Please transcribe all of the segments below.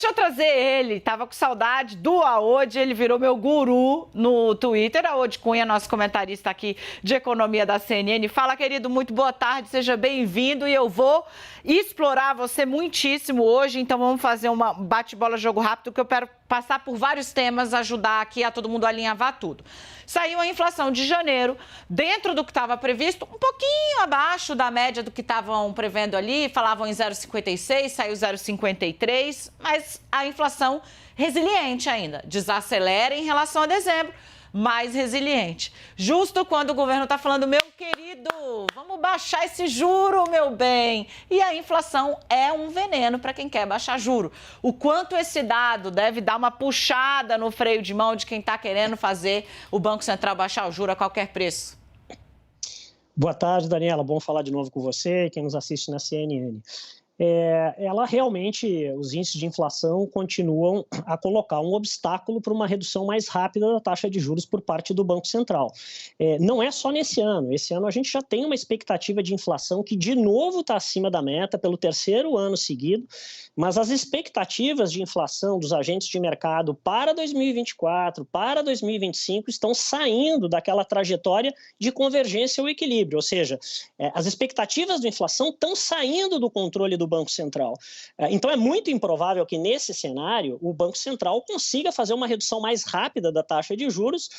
Deixa eu trazer ele, tava com saudade do Aod, ele virou meu guru no Twitter. Aod Cunha, nosso comentarista aqui de economia da CNN. Fala, querido, muito boa tarde, seja bem-vindo. E eu vou explorar você muitíssimo hoje, então vamos fazer uma bate-bola, jogo rápido, que eu quero passar por vários temas, ajudar aqui a todo mundo alinhavar tudo. Saiu a inflação de janeiro, dentro do que estava previsto, um pouquinho abaixo da média do que estavam prevendo ali, falavam em 0,56, saiu 0,53, mas a inflação resiliente ainda, desacelera em relação a dezembro, mais resiliente. Justo quando o governo está falando, meu querido, vamos baixar esse juro, meu bem. E a inflação é um veneno para quem quer baixar juro. O quanto esse dado deve dar uma puxada no freio de mão de quem está querendo fazer o Banco Central baixar o juro a qualquer preço? Boa tarde, Daniela. Bom falar de novo com você e quem nos assiste na CNN. Ela realmente, os índices de inflação continuam a colocar um obstáculo para uma redução mais rápida da taxa de juros por parte do Banco Central. Não é só nesse ano. Esse ano a gente já tem uma expectativa de inflação que de novo está acima da meta pelo terceiro ano seguido, mas as expectativas de inflação dos agentes de mercado para 2024, para 2025 estão saindo daquela trajetória de convergência ou equilíbrio, ou seja, as expectativas de inflação estão saindo do controle do Banco Central. Então é muito improvável que nesse cenário o Banco Central consiga fazer uma redução mais rápida da taxa de juros,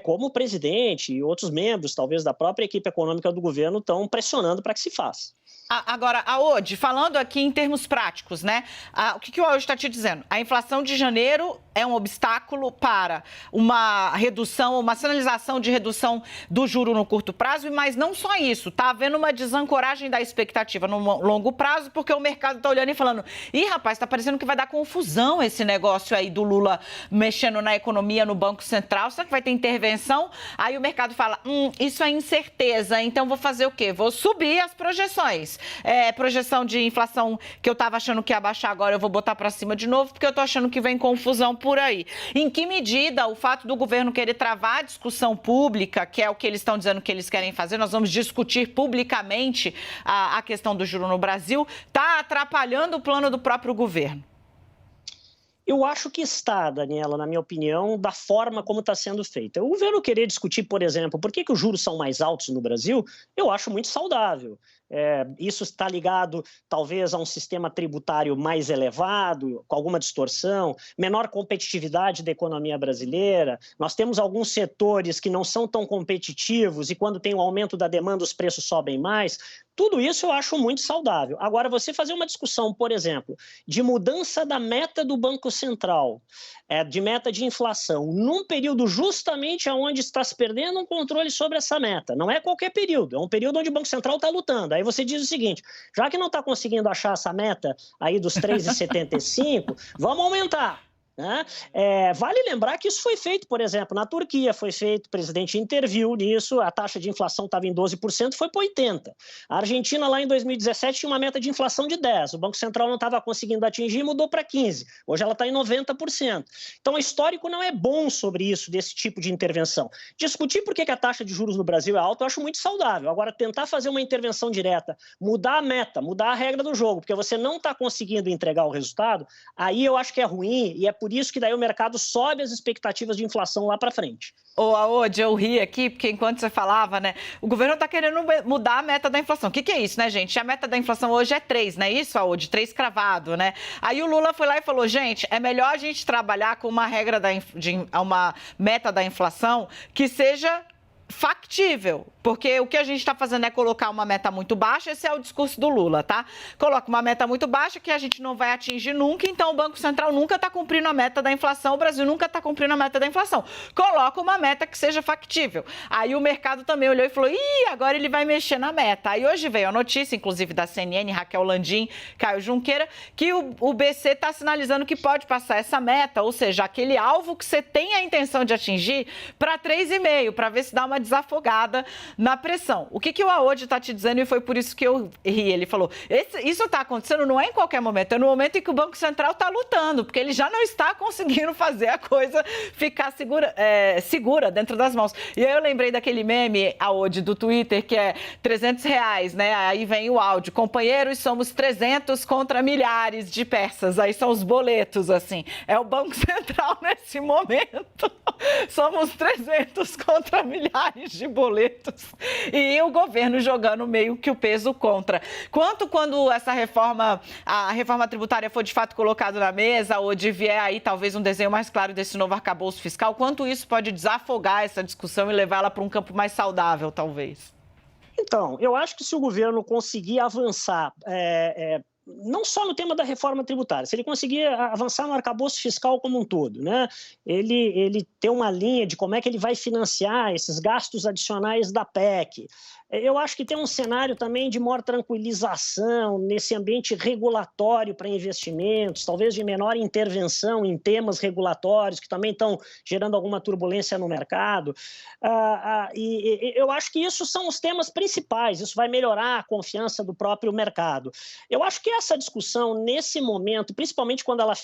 como o presidente e outros membros, talvez da própria equipe econômica do governo, estão pressionando para que se faça. Agora, Aod, falando aqui em termos práticos, né? O que o Aod está te dizendo? A inflação de janeiro é um obstáculo para uma redução, uma sinalização de redução do juro no curto prazo, mas não só isso. Está havendo uma desancoragem da expectativa no longo prazo, porque o mercado está olhando e falando, rapaz, está parecendo que vai dar confusão esse negócio aí do Lula mexendo na economia, no Banco Central. Será que vai ter intervenção? Aí o mercado fala, isso é incerteza, então vou fazer o quê? Vou subir as projeções. Projeção de inflação que eu estava achando que ia baixar, agora eu vou botar para cima de novo, porque eu estou achando que vem confusão por aí. Em que medida o fato do governo querer travar a discussão pública, que é o que eles estão dizendo que eles querem fazer, nós vamos discutir publicamente a questão do juro no Brasil, está atrapalhando o plano do próprio governo? Eu acho que está, Daniela, na minha opinião, da forma como está sendo feita. O governo querer discutir, por exemplo, por que os juros são mais altos no Brasil, eu acho muito saudável. Isso está ligado, talvez, a um sistema tributário mais elevado, com alguma distorção, menor competitividade da economia brasileira. Nós temos alguns setores que não são tão competitivos e, quando tem um aumento da demanda, os preços sobem mais. Tudo isso eu acho muito saudável. Agora, você fazer uma discussão, por exemplo, de mudança da meta do Banco Central, de meta de inflação, num período justamente onde está se perdendo um controle sobre essa meta. Não é qualquer período, é um período onde o Banco Central está lutando. Aí você diz o seguinte, já que não está conseguindo achar essa meta aí dos 3,75, vamos aumentar. Né? Vale lembrar que isso foi feito, por exemplo, na Turquia foi feito, o presidente interviu nisso, a taxa de inflação estava em 12%, foi para 80%. A Argentina, lá em 2017, tinha uma meta de inflação de 10%, o Banco Central não estava conseguindo atingir e mudou para 15%. Hoje ela está em 90%. Então, o histórico não é bom sobre isso, desse tipo de intervenção. Discutir por que a taxa de juros no Brasil é alta, eu acho muito saudável. Agora, tentar fazer uma intervenção direta, mudar a meta, mudar a regra do jogo, porque você não está conseguindo entregar o resultado, aí eu acho que é ruim e é por isso que daí o mercado sobe as expectativas de inflação lá para frente. Aod, eu ri aqui, porque enquanto você falava, né, o governo está querendo mudar a meta da inflação. O que é isso, né, gente? A meta da inflação hoje é 3, não é isso, Aod? 3 cravado, né? Aí o Lula foi lá e falou, gente, é melhor a gente trabalhar com uma regra uma meta da inflação que seja factível, porque o que a gente está fazendo é colocar uma meta muito baixa, esse é o discurso do Lula, tá? Coloca uma meta muito baixa que a gente não vai atingir nunca, então o Banco Central nunca está cumprindo a meta da inflação, o Brasil nunca está cumprindo a meta da inflação. Coloca uma meta que seja factível. Aí o mercado também olhou e falou, agora ele vai mexer na meta. Aí hoje veio a notícia, inclusive da CNN, Raquel Landim, Caio Junqueira, que o BC está sinalizando que pode passar essa meta, ou seja, aquele alvo que você tem a intenção de atingir para 3,5, para ver se dá uma uma desafogada na pressão. O que o Aodi está te dizendo, e foi por isso que eu ri, ele falou, isso está acontecendo não é em qualquer momento, é no momento em que o Banco Central está lutando, porque ele já não está conseguindo fazer a coisa ficar segura dentro das mãos. E aí eu lembrei daquele meme, Aodi, do Twitter, que é R$300, né? Aí vem o áudio, companheiros, somos 300 contra milhares de persas. Aí são os boletos, assim. É o Banco Central nesse momento. Somos 300 contra milhares de boletos. E o governo jogando meio que o peso contra. Quando essa a reforma tributária for de fato colocada na mesa, ou de vier aí talvez um desenho mais claro desse novo arcabouço fiscal, quanto isso pode desafogar essa discussão e levá-la para um campo mais saudável, talvez? Então, eu acho que se o governo conseguir avançar, não só no tema da reforma tributária, se ele conseguir avançar no arcabouço fiscal como um todo, né? Ele ter uma linha de como é que ele vai financiar esses gastos adicionais da PEC. Eu acho que tem um cenário também de maior tranquilização nesse ambiente regulatório para investimentos, talvez de menor intervenção em temas regulatórios que também estão gerando alguma turbulência no mercado. E eu acho que isso são os temas principais, isso vai melhorar a confiança do próprio mercado. Eu acho que essa discussão, nesse momento, principalmente quando ela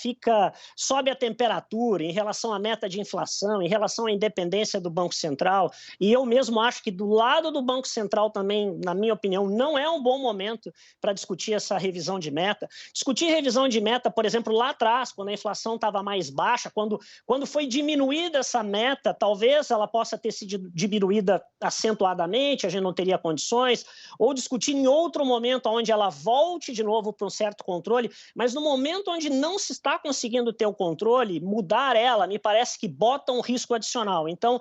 sobe a temperatura em relação à meta de inflação, em relação à independência do Banco Central, e eu mesmo acho que do lado do Banco Central também, na minha opinião, não é um bom momento para discutir essa revisão de meta. Discutir revisão de meta, por exemplo, lá atrás, quando a inflação estava mais baixa, quando foi diminuída essa meta, talvez ela possa ter sido diminuída acentuadamente, a gente não teria condições, ou discutir em outro momento onde ela volte de novo para um certo controle, mas no momento onde não se está conseguindo ter o controle, mudar ela, me parece que bota um risco adicional. Então,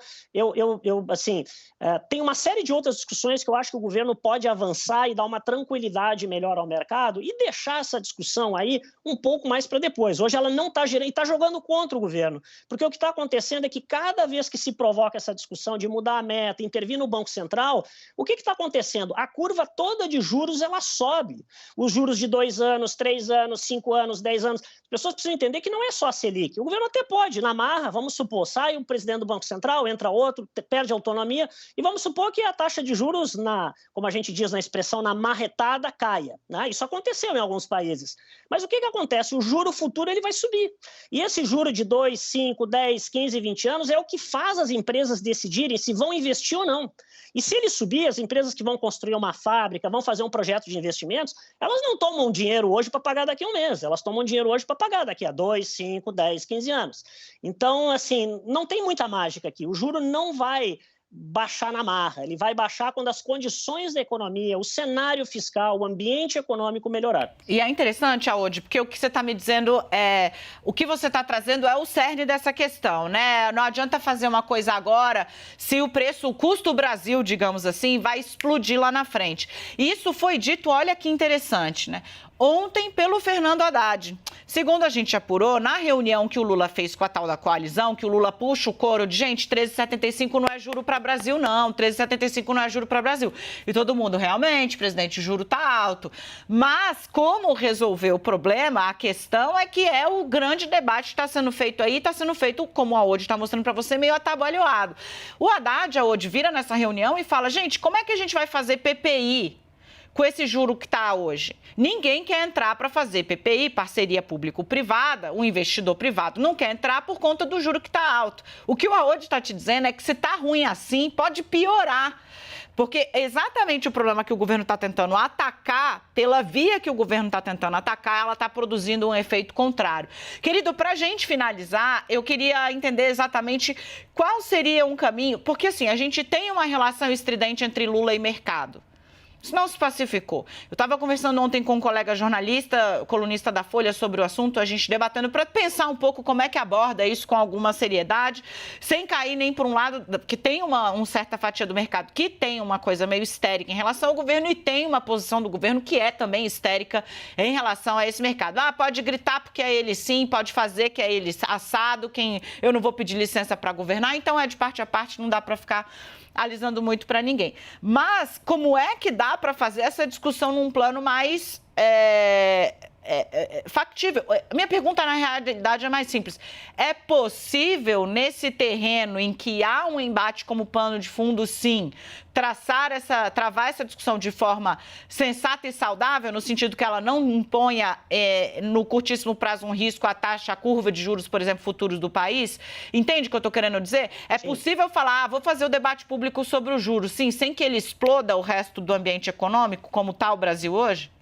tem uma série de outras discussões que eu acho que o governo pode avançar e dar uma tranquilidade melhor ao mercado e deixar essa discussão aí um pouco mais para depois. Hoje ela não está gerando, está jogando contra o governo, porque o que está acontecendo é que cada vez que se provoca essa discussão de mudar a meta, intervir no Banco Central, o que está acontecendo? A curva toda de juros, ela sobe. Os juros de 2 anos, 3 anos, 5 anos, 10 anos. As pessoas precisam entender que não é só a Selic. O governo até pode, na marra, vamos supor, sai o presidente do Banco Central, entra outro, perde autonomia, e vamos supor que a taxa de juros, como a gente diz na expressão, na marretada, caia. Né? Isso aconteceu em alguns países. Mas o que acontece? O juro futuro ele vai subir. E esse juro de 2, 5, 10, 15, 20 anos é o que faz as empresas decidirem se vão investir ou não. E se ele subir, as empresas que vão construir uma fábrica, vão fazer um projeto de investimentos, elas não tomam dinheiro hoje para pagar daqui a um mês. Elas tomam dinheiro hoje para pagar daqui a 2, 5, 10, 15 anos. Então, assim, não tem muita mágica aqui. O juro não vai baixar na marra, ele vai baixar quando as condições da economia, o cenário fiscal, o ambiente econômico melhorar. E é interessante, Aodi, porque o que você está me dizendo o que você está trazendo é o cerne dessa questão, né? Não adianta fazer uma coisa agora se o custo Brasil, digamos assim, vai explodir lá na frente. E isso foi dito, olha que interessante, né? Ontem pelo Fernando Haddad. Segundo a gente apurou, na reunião que o Lula fez com a tal da coalizão, que o Lula puxa o coro de, gente, 13,75 não é juro para Brasil, não. 13,75 não é juro para Brasil. E todo mundo, realmente, presidente, o juro tá alto. Mas como resolver o problema, a questão é que é o grande debate que está sendo feito aí, está sendo feito, como a Aodi está mostrando para você, meio atabalhoado. O Haddad, a Aodi, vira nessa reunião e fala, gente, como é que a gente vai fazer PPI com esse juro que está hoje? Ninguém quer entrar para fazer PPI, parceria público-privada, o investidor privado não quer entrar por conta do juro que está alto. O que o Aodi está te dizendo é que se está ruim assim, pode piorar. Porque exatamente o problema que o governo está tentando atacar, pela via que o governo está tentando atacar, ela está produzindo um efeito contrário. Querido, para a gente finalizar, eu queria entender exatamente qual seria um caminho, porque assim, a gente tem uma relação estridente entre Lula e mercado. Isso não se pacificou. Eu estava conversando ontem com um colega jornalista, colunista da Folha, sobre o assunto, a gente debatendo para pensar um pouco como é que aborda isso com alguma seriedade, sem cair nem por um lado, que tem uma certa fatia do mercado que tem uma coisa meio histérica em relação ao governo e tem uma posição do governo que é também histérica em relação a esse mercado. Pode gritar porque é ele sim, pode fazer que é ele assado, eu não vou pedir licença para governar, então é de parte a parte, não dá para ficar alisando muito para ninguém. Mas como é que dá para fazer essa discussão num plano mais factível. Minha pergunta, na realidade, é mais simples. É possível, nesse terreno em que há um embate como pano de fundo, sim, travar essa discussão de forma sensata e saudável, no sentido que ela não imponha no curtíssimo prazo um risco à taxa, à curva de juros, por exemplo, futuros do país? Entende o que eu estou querendo dizer? É Sim. possível falar, vou fazer o debate público sobre os juros, sim, sem que ele exploda o resto do ambiente econômico, como está o Brasil hoje?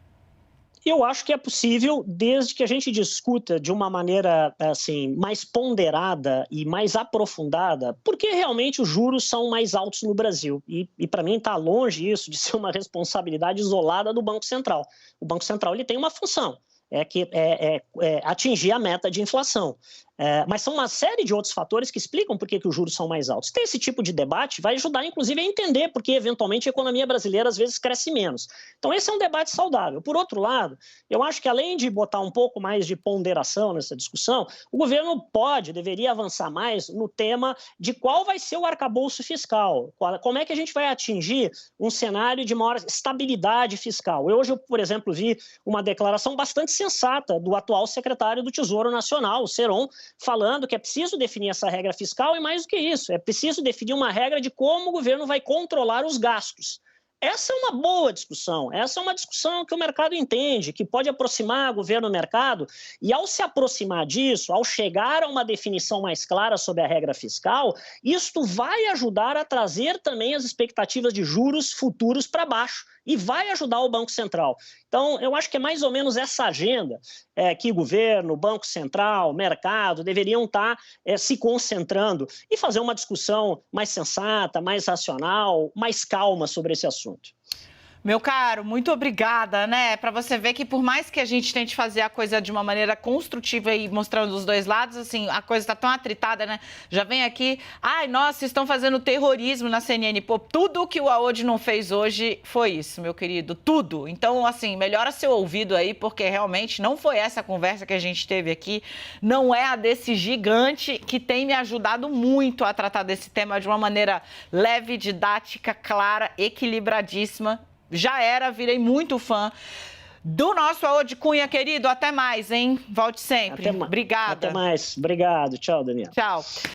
Eu acho que é possível, desde que a gente discuta de uma maneira assim mais ponderada e mais aprofundada, porque realmente os juros são mais altos no Brasil. E para mim está longe isso de ser uma responsabilidade isolada do Banco Central. O Banco Central ele tem uma função, atingir a meta de inflação. Mas são uma série de outros fatores que explicam por que os juros são mais altos. Ter esse tipo de debate vai ajudar, inclusive, a entender por que, eventualmente, a economia brasileira, às vezes, cresce menos. Então, esse é um debate saudável. Por outro lado, eu acho que, além de botar um pouco mais de ponderação nessa discussão, o governo deveria avançar mais no tema de qual vai ser o arcabouço fiscal, como é que a gente vai atingir um cenário de maior estabilidade fiscal. Hoje, eu, por exemplo, vi uma declaração bastante sensata do atual secretário do Tesouro Nacional, o Seron, falando que é preciso definir essa regra fiscal e, mais do que isso, é preciso definir uma regra de como o governo vai controlar os gastos. Essa é uma boa discussão, essa é uma discussão que o mercado entende, que pode aproximar o governo do mercado, e ao se aproximar disso, ao chegar a uma definição mais clara sobre a regra fiscal, isto vai ajudar a trazer também as expectativas de juros futuros para baixo e vai ajudar o Banco Central. Então, eu acho que é mais ou menos essa agenda que o governo, o Banco Central, o mercado deveriam estar se concentrando e fazer uma discussão mais sensata, mais racional, mais calma sobre esse assunto. Meu caro, muito obrigada, né? Para você ver que por mais que a gente tente fazer a coisa de uma maneira construtiva e mostrando os dois lados, assim, a coisa está tão atritada, né? Já vem aqui, ai, nossa, estão fazendo terrorismo na CNN. Pô, tudo que o Aod não fez hoje foi isso, meu querido, tudo. Então, assim, melhora seu ouvido aí, porque realmente não foi essa conversa que a gente teve aqui, não é a desse gigante que tem me ajudado muito a tratar desse tema de uma maneira leve, didática, clara, equilibradíssima. Virei muito fã do nosso Aod Cunha, querido. Até mais, hein? Volte sempre. Obrigada. Até mais. Obrigado. Tchau, Daniel. Tchau.